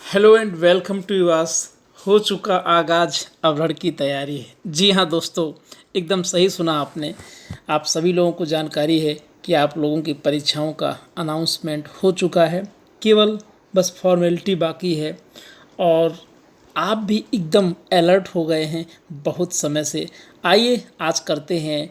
Hello and welcome to यूआस। हो चुका आगाज, अब रण की तैयारी है। जी हाँ दोस्तों, एकदम सही सुना आपने। आप सभी लोगों को जानकारी है कि आप लोगों की परीक्षाओं का अनाउंसमेंट हो चुका है। केवल बस फॉर्मेलिटी बाकी है और आप भी एकदम अलर्ट हो गए हैं बहुत समय से। आइए आज करते हैं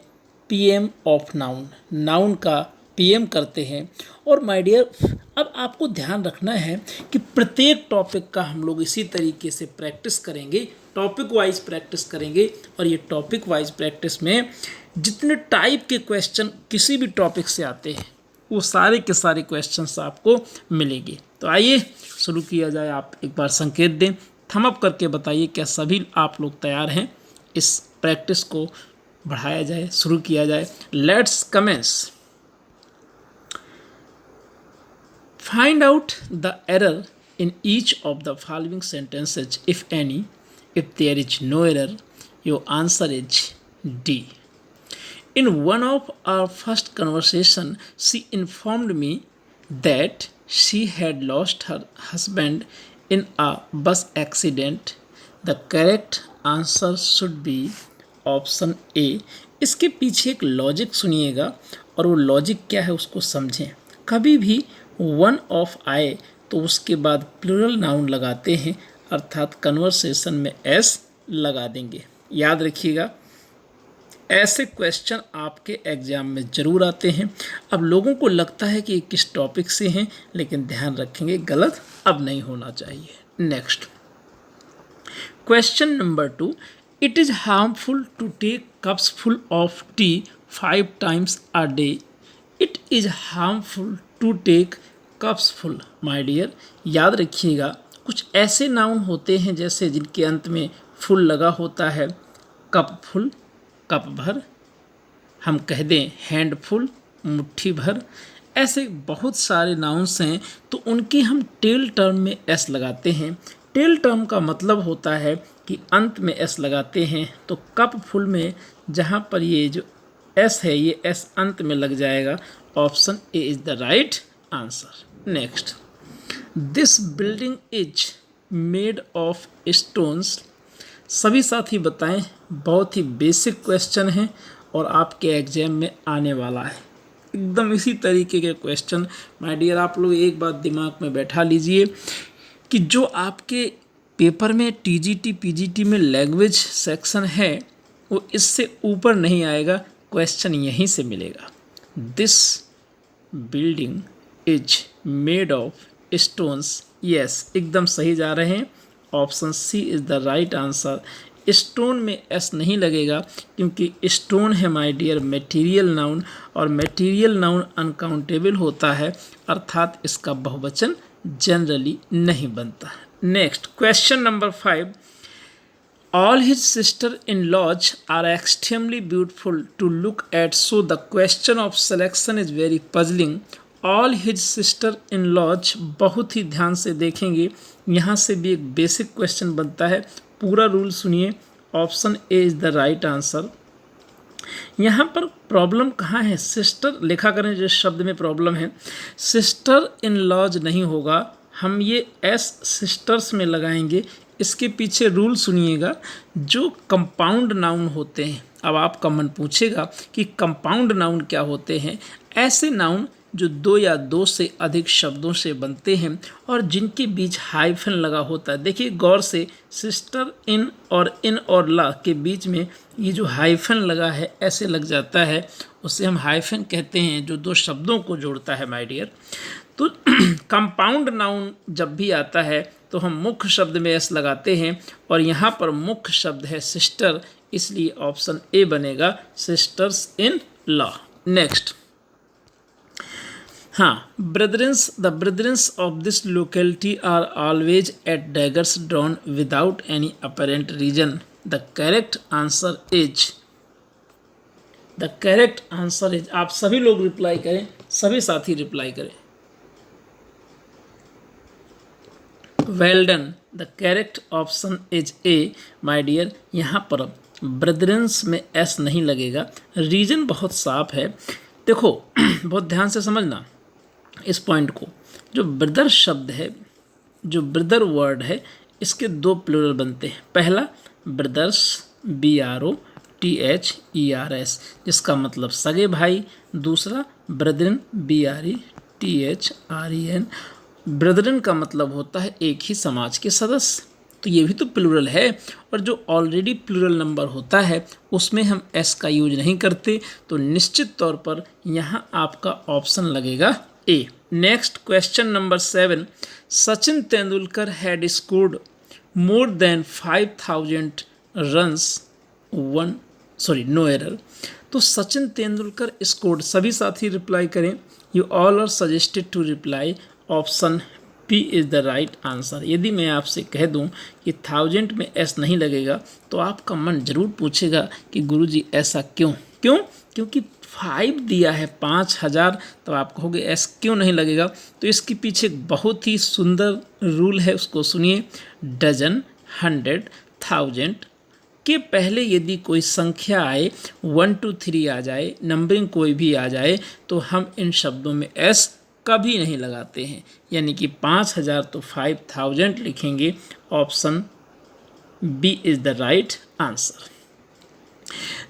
पीएम ऑफ नाउन। नाउन का पीएम करते हैं। और माय डियर, अब आपको ध्यान रखना है कि प्रत्येक टॉपिक का हम लोग इसी तरीके से प्रैक्टिस करेंगे, टॉपिक वाइज प्रैक्टिस करेंगे। और ये टॉपिक वाइज प्रैक्टिस में जितने टाइप के क्वेश्चन किसी भी टॉपिक से आते हैं वो सारे के सारे क्वेश्चंस आपको मिलेंगे। तो आइए शुरू किया जाए। आप एक बार संकेत दें, थम अप करके बताइए क्या सभी आप लोग तैयार हैं। इस प्रैक्टिस को बढ़ाया जाए, शुरू किया जाए। Let's commence. Find out the error in each of the following sentences, if any. If there is no error, your answer is D. In one of our first conversation, she informed me that she had lost her husband in a bus accident. The correct answer should be option A. इसके पीछे एक logic सुनिएगा और वो logic क्या है उसको समझें। कभी भी वन ऑफ आए तो उसके बाद प्लूरल नाउन लगाते हैं, अर्थात कन्वर्सेशन में एस लगा देंगे। याद रखिएगा, ऐसे क्वेश्चन आपके एग्जाम में ज़रूर आते हैं। अब लोगों को लगता है कि किस टॉपिक से हैं, लेकिन ध्यान रखेंगे गलत अब नहीं होना चाहिए। Next question number 2। It is harmful to take cups full of tea 5 times a day. It is harmful to take cups full. My dear, याद रखिएगा कुछ ऐसे नाउन होते हैं जैसे जिनके अंत में फुल लगा होता है। कप फुल, कप भर, हम कह दें हैंड फुल, मुट्ठी भर। ऐसे बहुत सारे नाउन्स हैं तो उनकी हम टेल टर्म में एस लगाते हैं। टेल टर्म का मतलब होता है कि अंत में एस लगाते हैं। तो कप फुल में जहाँ पर ये जो एस है ये एस अंत में लग जाएगा। Option A is the right answer. Next, this building is made of stones. सभी साथी बताएं, बहुत ही बेसिक क्वेश्चन है और आपके एग्जाम में आने वाला है। एकदम इसी तरीके के क्वेश्चन माय डियर, आप लोग एक बात दिमाग में बैठा लीजिए कि जो आपके पेपर में टीजीटी पीजीटी में लैंग्वेज सेक्शन है वो इससे ऊपर नहीं आएगा, क्वेश्चन यहीं से मिलेगा। This building is made of stones. Yes, एकदम सही जा रहे हैं। Option C is the right answer. Stone में एस नहीं लगेगा क्योंकि स्टोन है माय डियर मटेरियल नाउन, और मटेरियल नाउन अनकाउंटेबल होता है, अर्थात इसका बहुवचन जनरली नहीं बनता है। Next question number 5। All his sister-in-laws are extremely beautiful to look at, so the question of selection is very puzzling. All his sister-in-laws, बहुत ही ध्यान से देखेंगे, यहाँ से भी एक बेसिक क्वेश्चन बनता है। पूरा रूल सुनिए। Option A is the right answer. यहाँ पर प्रॉब्लम कहाँ है? सिस्टर लिखा करें जिस शब्द में प्रॉब्लम है। सिस्टर इन लॉज नहीं होगा, हम ये एस सिस्टर्स में लगाएंगे। इसके पीछे रूल सुनिएगा। जो कंपाउंड नाउन होते हैं, अब आपका मन पूछेगा कि कंपाउंड नाउन क्या होते हैं? ऐसे नाउन जो दो या दो से अधिक शब्दों से बनते हैं और जिनके बीच हाइफन लगा होता है। देखिए गौर से, सिस्टर इन और ला के बीच में ये जो हाइफन लगा है ऐसे लग जाता है, उसे हम हाइफन कहते हैं जो दो शब्दों को जोड़ता है माय डियर। तो कंपाउंड नाउन जब भी आता है तो हम मुख्य शब्द में एस लगाते हैं और यहाँ पर मुख्य शब्द है सिस्टर, इसलिए ऑप्शन ए बनेगा सिस्टर्स इन लॉ। नेक्स्ट, हाँ, the brethrens of this locality are always at daggers drawn without any apparent reason. The correct answer is, आप सभी लोग रिप्लाई करें, सभी साथी रिप्लाई करें। Well done, the correct option is A my dear. यहाँ पर ब्रदरन्स में एस नहीं लगेगा, रीजन बहुत साफ है। देखो बहुत ध्यान से समझना इस पॉइंट को। जो ब्रदर शब्द है जो ब्रदर वर्ड है इसके दो प्लूरल बनते हैं। पहला ब्रदर्स, BROTHERS, जिसका मतलब सगे भाई। दूसरा ब्रदरन, BRETHREN, ब्रदरन का मतलब होता है एक ही समाज के सदस्य। तो ये भी तो प्लूरल है, और जो ऑलरेडी प्लूरल नंबर होता है उसमें हम एस का यूज नहीं करते, तो निश्चित तौर पर यहाँ आपका ऑप्शन लगेगा A. Next question number 7, Sachin Tendulkar had scored more than 5000 runs no error. तो सचिन तेंदुलकर स्कोर्ड, सभी साथी रिप्लाई करें। You all are suggested to reply option B is the right answer. यदि मैं आपसे कह दूं कि 1000 में एस नहीं लगेगा तो आपका मन जरूर पूछेगा कि गुरुजी ऐसा क्यों? क्योंकि 5 दिया है, 5000, तो आप कहोगे एस क्यों नहीं लगेगा। तो इसके पीछे एक बहुत ही सुंदर रूल है, उसको सुनिए। डजन, 100, 1000 के पहले यदि कोई संख्या आए, 1 2 3 आ जाए, नंबरिंग कोई भी आ जाए, तो हम इन शब्दों में एस कभी नहीं लगाते हैं। यानी कि 5000 तो 5000 लिखेंगे। Option B is the right answer.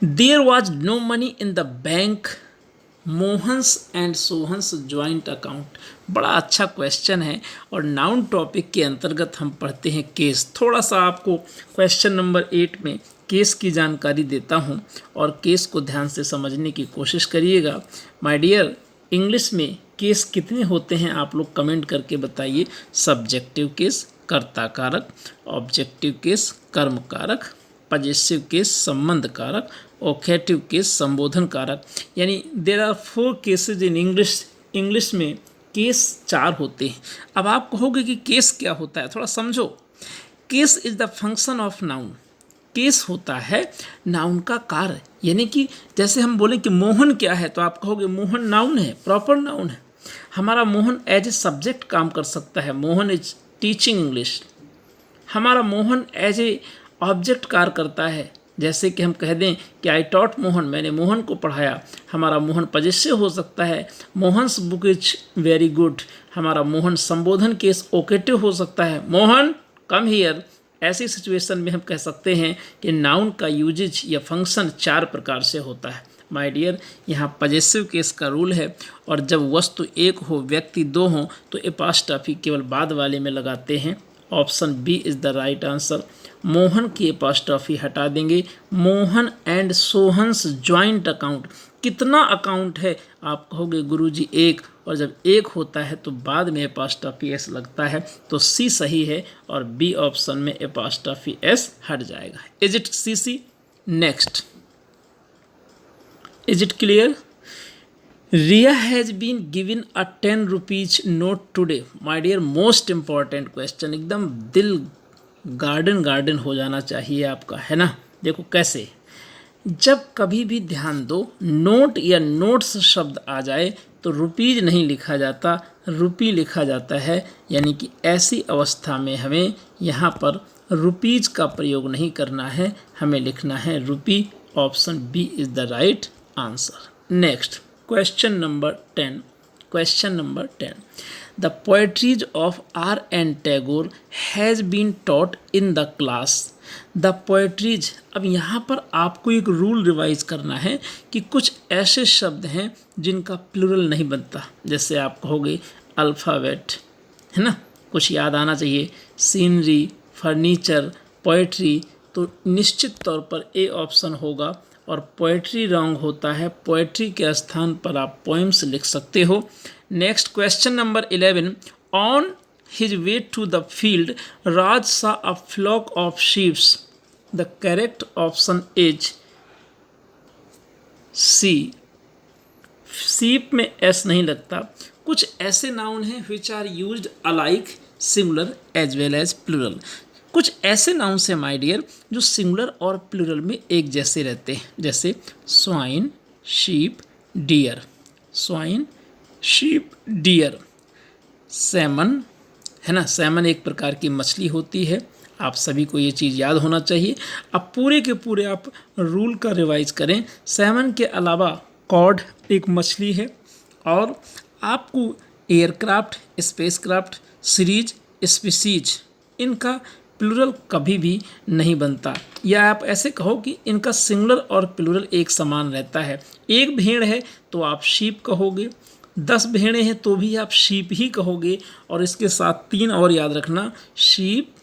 There was no money in the bank, Mohan's and Sohan's joint account. बड़ा अच्छा क्वेश्चन है, और नाउन टॉपिक के अंतर्गत हम पढ़ते हैं केस। थोड़ा सा आपको क्वेश्चन नंबर 8 में केस की जानकारी देता हूं, और केस को ध्यान से समझने की कोशिश करिएगा। माय डियर, इंग्लिश में केस कितने होते हैं आप लोग कमेंट करके बताइए। सब्जेक्टिव केस कर्ता कारक, ऑब्जेक्टिव केस कर्म कारक, पजेसिव केस संबंध कारक, ओकेटिव केस संबोधन कारक। यानी there are 4 cases in English. English में केस 4 होते हैं। अब आप कहोगे कि केस क्या होता है, थोड़ा समझो। Case is the function of noun. Case होता है नाउन का कार्य। यानी कि जैसे हम बोलें कि मोहन क्या है, तो आप कहोगे मोहन नाउन है, प्रॉपर नाउन है। हमारा मोहन एज ए सब्जेक्ट काम कर सकता है, मोहन इज टीचिंग इंग्लिश। हमारा मोहन एज ए ऑब्जेक्ट कार्य करता है, जैसे कि हम कह दें कि आई टॉट मोहन, मैंने मोहन को पढ़ाया। हमारा मोहन पजेसिव हो सकता है, Mohan's book is very good. हमारा मोहन संबोधन केस ओकेटिव हो सकता है, मोहन कम हियर। ऐसी सिचुएशन में हम कह सकते हैं कि नाउन का यूजेज या फंक्शन 4 प्रकार से होता है। माय डियर, यहाँ पजेसिव केस का रूल है, और जब वस्तु एक हो, व्यक्ति 2 हो, तो एपास्ट्रॉफी केवल बाद वाले में लगाते हैं। Option B is the right answer. Mohan की एपास्ट्रॉफी हटा देंगे। Mohan and Sohan's joint account. कितना अकाउंट है, आप कहोगे गुरुजी 1, और जब 1 होता है तो बाद में एपास्ट्रॉफी एस लगता है, तो सी सही है, और बी ऑप्शन में एपास्ट्रॉफी एस हट जाएगा। Is it C? Next, is it clear? Riya has been given a 10 rupees note today. My dear, most important question, एकदम दिल गार्डन हो जाना चाहिए आपका, है ना। देखो कैसे, जब कभी भी ध्यान दो, नोट या नोट्स शब्द आ जाए तो रुपीज नहीं लिखा जाता, रुपी लिखा जाता है। यानी कि ऐसी अवस्था में हमें यहाँ पर रुपीज का प्रयोग नहीं करना है, हमें लिखना है rupee. Option B is the right answer. Next, question number 10। Question number 10, the poetries of R N Tagore has been taught in the class. The poetries, अब यहाँ पर आपको एक रूल रिवाइज करना है कि कुछ ऐसे शब्द हैं जिनका प्लूरल नहीं बनता। जैसे आप कहोगे अल्फ़ाबेट, है ना, कुछ याद आना चाहिए। सीनरी, फर्नीचर, पोएट्री, तो निश्चित तौर पर ए ऑप्शन होगा, और पोएट्री रॉन्ग होता है। पोएट्री के स्थान पर आप पोएम्स लिख सकते हो। Next, question number 11, on his way to the field Raj saw a flock of sheeps. The correct option is C. Sheep में एस नहीं लगता। कुछ ऐसे नाउन हैं which are used alike singular as well as plural. कुछ ऐसे noun से my dear जो सिंगुलर और प्लूरल में एक जैसे रहते हैं, जैसे swine, sheep, deer. Swine, sheep, deer. Salmon, है ना, सैमन एक प्रकार की मछली होती है। आप सभी को ये चीज़ याद होना चाहिए। अब पूरे के पूरे आप रूल का रिवाइज करें। सैमन के अलावा कॉड एक मछली है, और आपको एयरक्राफ्ट, स्पेसक्राफ्ट, सीरीज, स्पीसीज, इनका प्लूरल कभी भी नहीं बनता, या आप ऐसे कहो कि इनका सिंगुलर और प्लूरल एक समान रहता है। एक भेड़ है तो आप शीप कहोगे, 10 भेड़ें हैं तो भी आप शीप ही कहोगे, और इसके साथ 3 और याद रखना, शीप,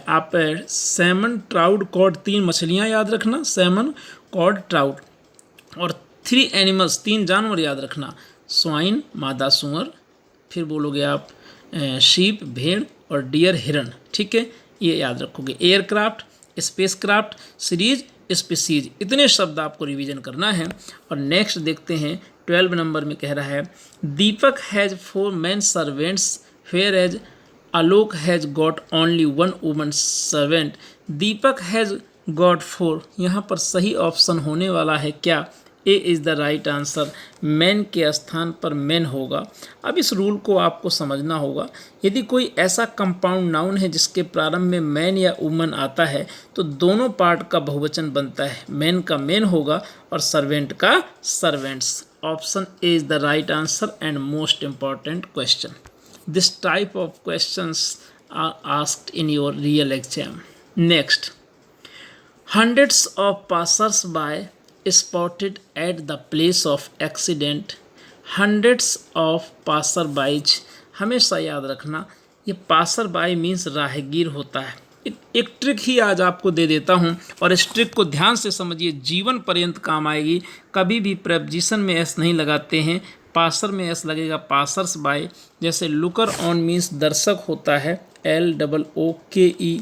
आप सैमन, ट्राउट, कॉड, 3 मछलियाँ याद रखना, सैमन, कॉड, ट्राउट, और 3 एनिमल्स, 3 जानवर याद रखना, स्वाइन, मादा सूअर, फिर बोलोगे आप शीप, भेड़, और डियर, हिरन। ठीक है, ये याद रखोगे। एयरक्राफ्ट, स्पेसक्राफ्ट, सीरीज, स्पीसीज, इतने शब्द आपको रिवीजन करना है। और नेक्स्ट देखते हैं 12 नंबर में कह रहा है Deepak has 4 man servants where as Alok has got only 1 woman servant. Deepak has got 4, यहाँ पर सही ऑप्शन होने वाला है क्या? A is the right answer. Man के स्थान पर मैन होगा। अब इस रूल को आपको समझना होगा। यदि कोई ऐसा कंपाउंड नाउन है जिसके प्रारंभ में मैन या वुमन आता है तो दोनों पार्ट का बहुवचन बनता है, मैन का मैन होगा और सर्वेंट का servants. Option A is the right answer and most important question. This type of questions are asked in your real exam. Next, hundreds of passers-by spotted at the place of accident. Hundreds of passer-by, हमेशा याद रखना ये passer-by means राहगीर होता है। एक trick ही आज आपको दे देता हूँ और इस ट्रिक को ध्यान से समझिए, जीवन पर्यंत काम आएगी। कभी भी प्रेपोजिशन में एस नहीं लगाते हैं, पासर में एस लगेगा, पासर्स बाय। जैसे लुकर ऑन मीन्स दर्शक होता है, LOOKER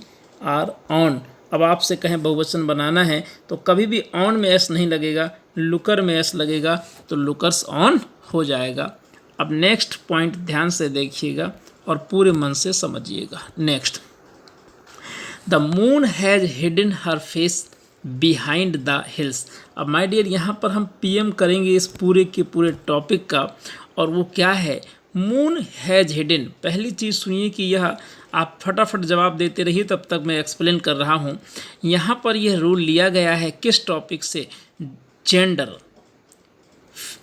ऑन। अब आपसे कहें बहुवचन बनाना है तो कभी भी ऑन में एस नहीं लगेगा, लुकर में एस लगेगा तो लुकर्स ऑन हो जाएगा। अब नेक्स्ट पॉइंट ध्यान से देखिएगा और पूरे मन से समझिएगा। Next, the moon has hidden her face behind the hills. अब माय डियर यहाँ पर हम PM करेंगे इस पूरे के पूरे टॉपिक का, और वो क्या है? Moon has hidden. पहली चीज़ सुनिए कि यह आप फटाफट जवाब देते रहिए, तब तक मैं एक्सप्लेन कर रहा हूँ। यहाँ पर यह रूल लिया गया है किस टॉपिक से? Gender,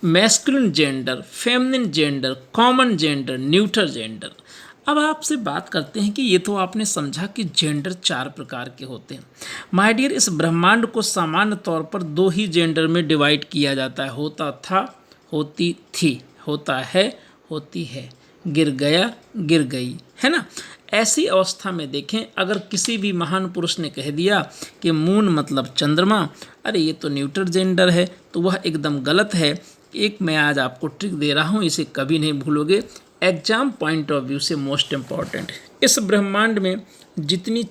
masculine gender, feminine gender, common gender, neutral gender. अब आपसे बात करते हैं कि ये तो आपने समझा कि जेंडर 4 प्रकार के होते हैं। माय डियर, इस ब्रह्मांड को सामान्य तौर पर 2 ही जेंडर में डिवाइड किया जाता है। होता था, होती थी, होता है, होती है, गिर गया, गिर गई, है ना। ऐसी अवस्था में देखें, अगर किसी भी महान पुरुष ने कह दिया कि मून मतलब चंद्रमा, अरे ये तो न्यूट्रल जेंडर है, तो वह एकदम गलत है। एक मैं आज आपको ट्रिक दे रहा हूँ, इसे कभी नहीं भूलोगे, एग्जाम पॉइंट ऑफ व्यू से मोस्ट इम्पॉर्टेंट। इस ब्रह्मांड में जितनी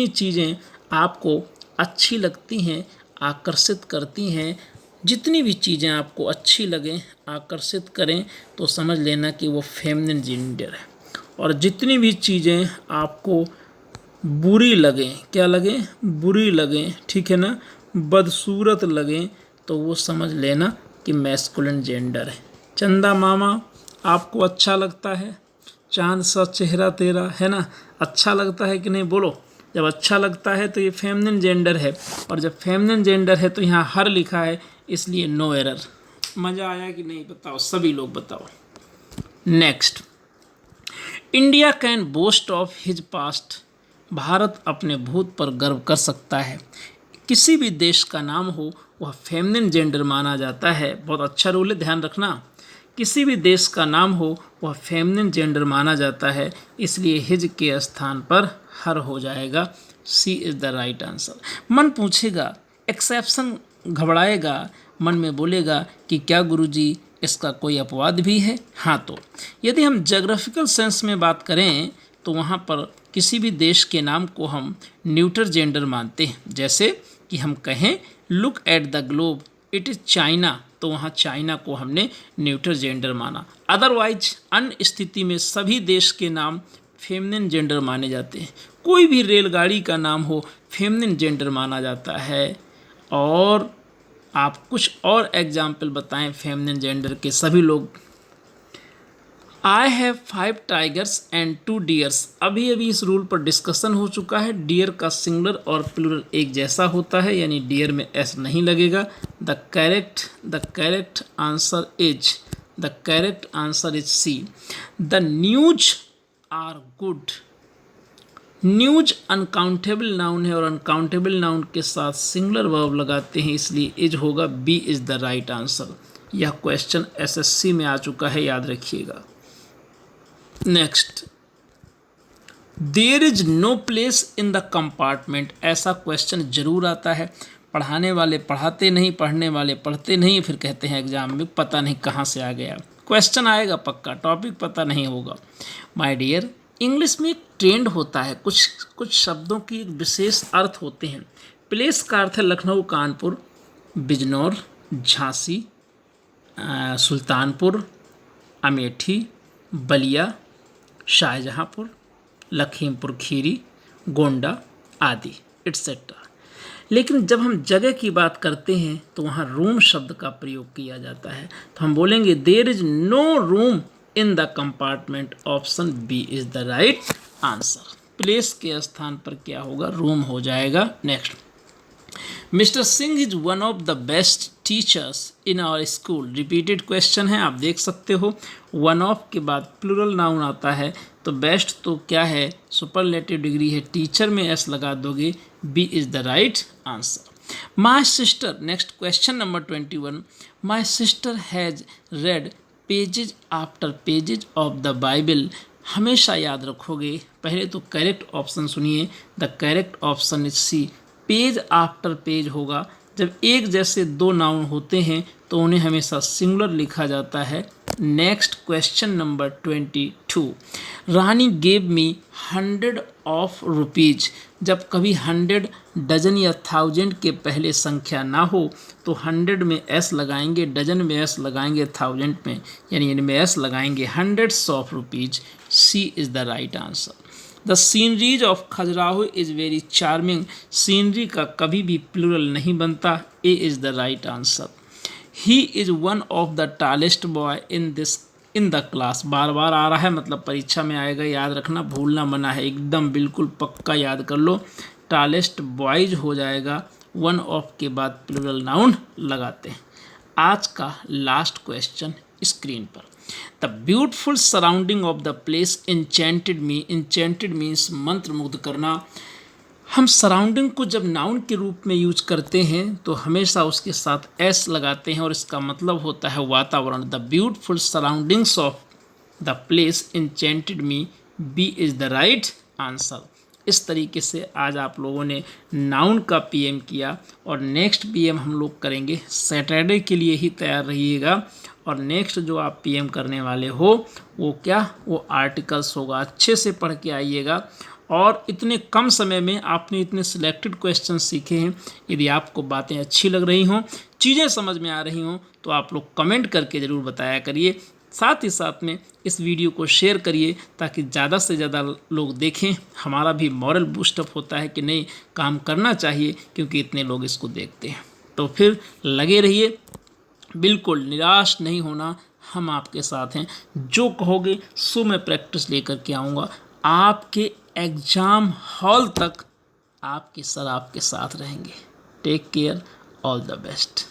चीज़ें आपको अच्छी लगती हैं, आकर्षित करती हैं, जितनी भी चीज़ें आपको अच्छी लगें, आकर्षित करें, तो समझ लेना कि वो फेमिनिन जेंडर है। और जितनी भी चीज़ें आपको बुरी लगें, क्या लगें? बुरी लगें, ठीक है ना, बदसूरत लगें, तो वो समझ लेना कि मैस्कुलिन जेंडर है। चंदा मामा आपको अच्छा लगता है? चांद सा चेहरा तेरा, है ना, अच्छा लगता है कि नहीं? बोलो। जब अच्छा लगता है तो ये फेमिनिन जेंडर है, और जब फेमिनिन जेंडर है तो यहाँ हर लिखा है, इसलिए नो एरर। मज़ा आया कि नहीं? बताओ, सभी लोग बताओ। Next, India can boast of his past. Bharat अपने भूत पर गर्व कर सकता है। किसी भी देश का नाम हो वह फेमिनिन जेंडर माना जाता है। बहुत अच्छा रूल है, ध्यान रखना। किसी भी देश का नाम हो वह फेमिनिन जेंडर माना जाता है, इसलिए हिज के स्थान पर हर हो जाएगा। सी इज़ द राइट आंसर। मन पूछेगा, एक्सेप्शन घबराएगा, मन में बोलेगा कि क्या गुरुजी इसका कोई अपवाद भी है? हाँ, तो यदि हम ज्योग्राफिकल सेंस में बात करें तो वहाँ पर किसी भी देश के नाम को हम न्यूट्रल जेंडर मानते हैं। जैसे कि हम कहें look at the globe, it is China, तो वहाँ चाइना को हमने न्यूट्रल जेंडर माना। अदरवाइज अन्य स्थिति में सभी देश के नाम फेमिनिन जेंडर माने जाते हैं। कोई भी रेलगाड़ी का नाम हो फेमिनिन जेंडर माना जाता है। और आप कुछ और एग्जाम्पल बताएं फेमिनिन जेंडर के, सभी लोग। I have 5 tigers and 2 dears. अभी इस रूल पर डिस्कशन हो चुका है। डियर का सिंगुलर और प्लूरल एक जैसा होता है, यानी डियर में एस नहीं लगेगा। The correct answer is C. The news are good. News uncountable noun है और अनकाउंटेबल नाउन के साथ सिंगुलर वर्ब लगाते हैं, इसलिए इज होगा, B is the right answer. यह क्वेश्चन एसएससी में आ चुका है, याद रखिएगा। Next, there is no place in the compartment. ऐसा क्वेश्चन जरूर आता है। पढ़ाने वाले पढ़ाते नहीं, पढ़ने वाले पढ़ते नहीं, फिर कहते हैं एग्जाम में पता नहीं कहाँ से आ गया। क्वेश्चन आएगा पक्का, टॉपिक पता नहीं होगा। माय डियर, इंग्लिश में एक ट्रेंड होता है, कुछ शब्दों की एक विशेष अर्थ होते हैं। प्लेस का अर्थ है लखनऊ, कानपुर, बिजनौर, झांसी, सुल्तानपुर, अमेठी, बलिया, शाहजहांपुर, लखीमपुर खीरी, गोंडा आदि एट्सेट्रा। लेकिन जब हम जगह की बात करते हैं तो वहाँ रूम शब्द का प्रयोग किया जाता है। तो हम बोलेंगे there is no room in the compartment. Option B is the right answer. Place के स्थान पर क्या होगा, रूम हो जाएगा। Next, mister Singh is one of the best teachers in our school. Repeated question है, आप देख सकते हो। वन ऑफ के बाद प्लूरल नाउन आता है, तो बेस्ट तो क्या है, सुपरलेटिव डिग्री है, टीचर में एस लगा दोगे, B is the right answer. My sister, next question number 21, my sister has read pages after pages of the Bible. हमेशा याद रखोगे, पहले तो करेक्ट ऑप्शन सुनिए। The correct option is C, page after page होगा। जब एक जैसे दो नाउन होते हैं तो उन्हें हमेशा सिंगुलर लिखा जाता है। Next question number 22, Rani gave me 100 of rupees. जब कभी 100 डजन या 1000 के पहले संख्या ना हो तो 100 में एस लगाएंगे, डजन में एस लगाएंगे, 1000 में यानी इनमें एस लगाएंगे, 100 of rupees. C is the right answer. The sceneries of Khajuraho is very charming. Scenery का कभी भी प्लूरल नहीं बनता, A is the right answer. He is one of the tallest boy in the class. बार बार आ रहा है, मतलब परीक्षा में आएगा, याद रखना, भूलना मना है, एकदम बिल्कुल पक्का याद कर लो। टॉलेस्ट बॉयज हो जाएगा, वन ऑफ के बाद प्लूरल नाउन लगाते हैं। आज का लास्ट क्वेश्चन स्क्रीन पर, the beautiful surrounding of the place enchanted me. Enchanted means मंत्रमुग्ध करना। हम सराउंडिंग को जब नाउन के रूप में यूज करते हैं तो हमेशा उसके साथ एस लगाते हैं और इसका मतलब होता है वातावरण। The beautiful surroundings of the place enchanted me, B is the right answer. इस तरीके से आज आप लोगों ने नाउन का पीएम किया और नेक्स्ट पीएम हम लोग करेंगे सैटरडे के लिए ही तैयार रहिएगा। और नेक्स्ट जो आप पीएम करने वाले हो वो क्या, वो आर्टिकल्स होगा। अच्छे से पढ़ के आइएगा। और इतने कम समय में आपने इतने सिलेक्टेड क्वेश्चन सीखे हैं। यदि आपको बातें अच्छी लग रही हों, चीज़ें समझ में आ रही हों, तो आप लोग कमेंट करके ज़रूर बताया करिए। साथ ही साथ में इस वीडियो को शेयर करिए ताकि ज़्यादा से ज़्यादा लोग देखें। हमारा भी मॉरल बूस्टअप होता है कि नहीं, काम करना चाहिए क्योंकि इतने लोग इसको देखते हैं। तो फिर लगे रहिए, बिल्कुल निराश नहीं होना, हम आपके साथ हैं। जो कहोगे सो मैं प्रैक्टिस लेकर के आऊँगा। आपके एग्ज़ाम हॉल तक आपके सर आपके साथ रहेंगे। Take care, all the best.